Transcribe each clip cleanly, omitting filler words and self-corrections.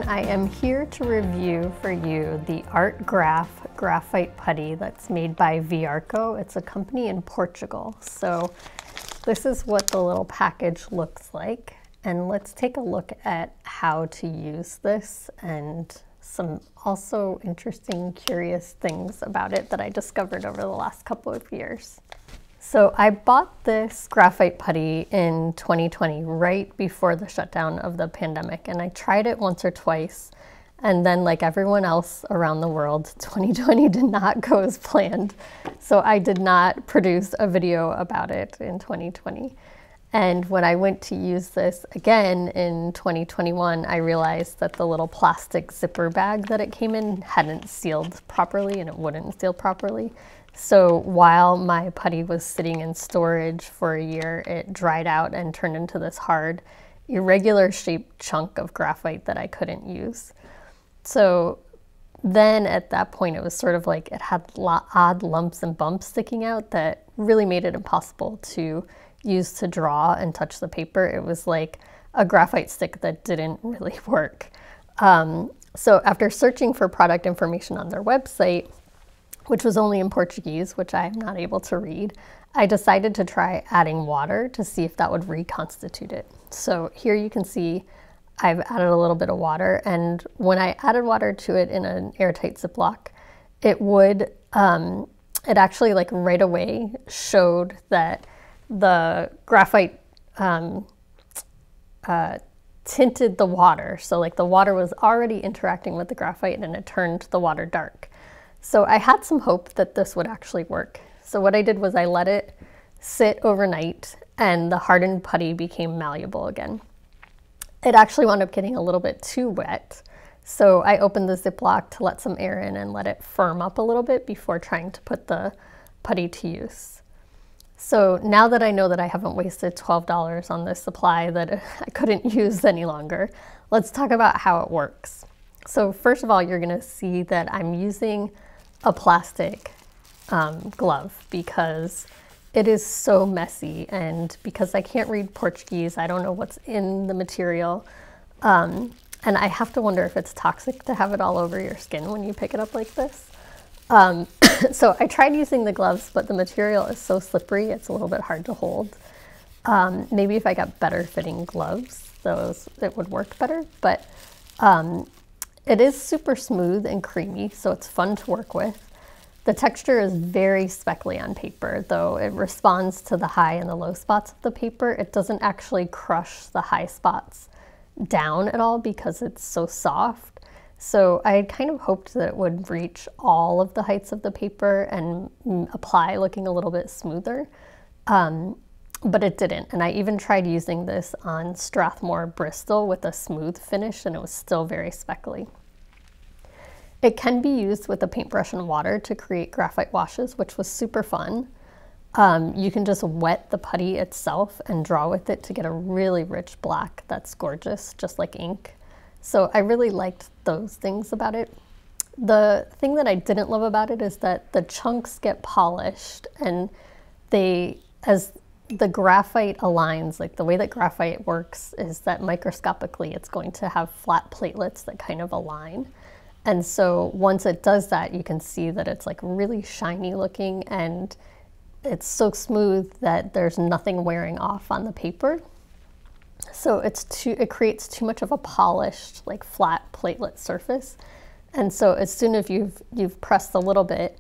I am here to review for you the Art Graf Graphite Putty that's made by Viarco. It's a company in Portugal. So this is what the little package looks like. And let's take a look at how to use this and some also interesting, curious things about it that I discovered over the last couple of years. So I bought this graphite putty in 2020, right before the shutdown of the pandemic, and I tried it once or twice, and then like everyone else around the world, 2020 did not go as planned. So I did not produce a video about it in 2020. And when I went to use this again in 2021, I realized that the little plastic zipper bag that it came in hadn't sealed properly, and it wouldn't seal properly. So while my putty was sitting in storage for a year, it dried out and turned into this hard, irregular shaped chunk of graphite that I couldn't use. So then at that point, it was sort of like it had odd lumps and bumps sticking out that really made it impossible to use to draw and touch the paper. It was like a graphite stick that didn't really work. So after searching for product information on their website, which was only in Portuguese, which I am not able to read, I decided to try adding water to see if that would reconstitute it. So here you can see I've added a little bit of water, and when I added water to it in an airtight Ziploc, it would, it actually like right away showed that the graphite tinted the water. So like the water was already interacting with the graphite and it turned the water dark. So I had some hope that this would actually work. So what I did was I let it sit overnight and the hardened putty became malleable again. It actually wound up getting a little bit too wet. So I opened the Ziploc to let some air in and let it firm up a little bit before trying to put the putty to use. So now that I know that I haven't wasted $12 on this supply that I couldn't use any longer, let's talk about how it works. So first of all, you're gonna see that I'm using a plastic glove because it is so messy, and because I can't read Portuguese, I don't know what's in the material, and I have to wonder if it's toxic to have it all over your skin when you pick it up like this. So I tried using the gloves, but the material is so slippery, it's a little bit hard to hold. Maybe if I got better fitting gloves, it would work better, but it is super smooth and creamy, so it's fun to work with. The texture is very speckly on paper, though it responds to the high and the low spots of the paper. It doesn't actually crush the high spots down at all because it's so soft. So I kind of hoped that it would reach all of the heights of the paper and apply looking a little bit smoother, but it didn't. And I even tried using this on Strathmore Bristol with a smooth finish, and it was still very speckly. It can be used with a paintbrush and water to create graphite washes, which was super fun. You can just wet the putty itself and draw with it to get a really rich black that's gorgeous, just like ink. So I really liked those things about it. The thing that I didn't love about it is that the chunks get polished, and as the graphite aligns, like the way that graphite works is that microscopically it's going to have flat platelets that kind of align. And so once it does that, you can see that it's like really shiny looking, and it's so smooth that there's nothing wearing off on the paper. So it creates too much of a polished, like flat platelet surface. And so as soon as you've pressed a little bit,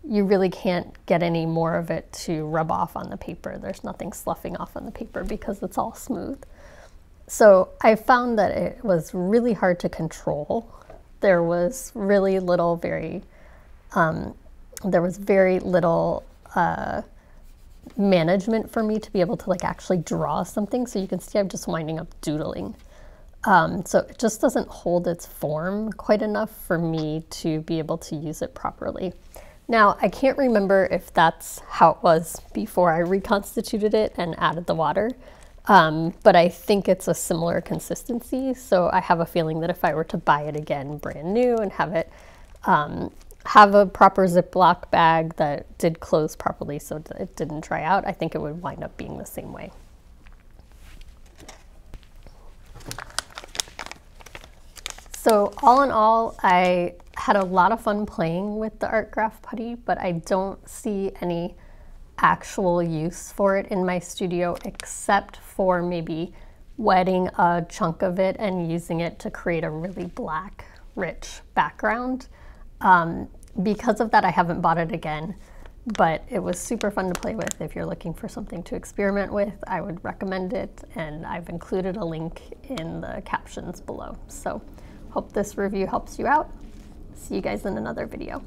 you really can't get any more of it to rub off on the paper. There's nothing sloughing off on the paper because it's all smooth. So I found that it was really hard to control. There was really little, very little management for me to be able to like actually draw something. So you can see I'm just winding up doodling. So it just doesn't hold its form quite enough for me to be able to use it properly. Now, I can't remember if that's how it was before I reconstituted it and added the water, but I think it's a similar consistency. So I have a feeling that if I were to buy it again brand new and have it have a proper Ziploc bag that did close properly so it didn't dry out, I think it would wind up being the same way. So all in all, I had a lot of fun playing with the Art Graph Putty, but I don't see any actual use for it in my studio except for maybe wetting a chunk of it and using it to create a really black, rich background. Because of that, I haven't bought it again, but it was super fun to play with. If you're looking for something to experiment with, I would recommend it, and I've included a link in the captions below. So hope this review helps you out. See you guys in another video.